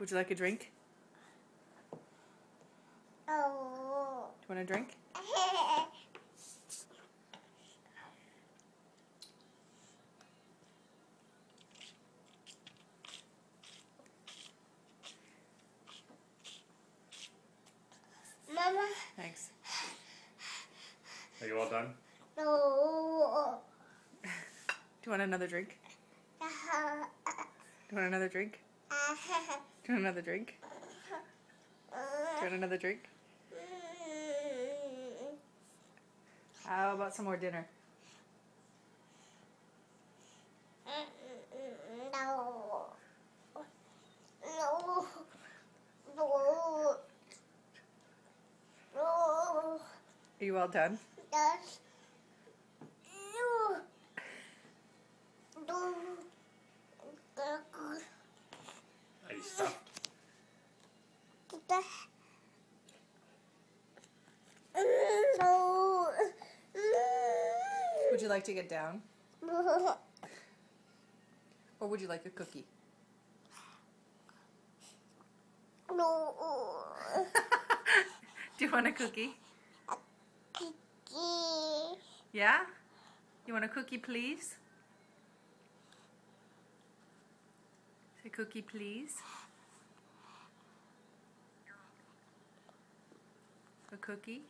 Would you like a drink? Oh. Do you want a drink? Mama. Thanks. Are you all done? No. Do you want another drink? Do you want another drink? Do you want another drink? Do you want another drink? How about some more dinner? No. No. No. No. Are you all done? Yes. No. No. Are you stuffed? No. Would you like to get down? Or would you like a cookie? No. Do you want a cookie? Kiki. Yeah? You want a cookie, please? Say cookie, please. A cookie?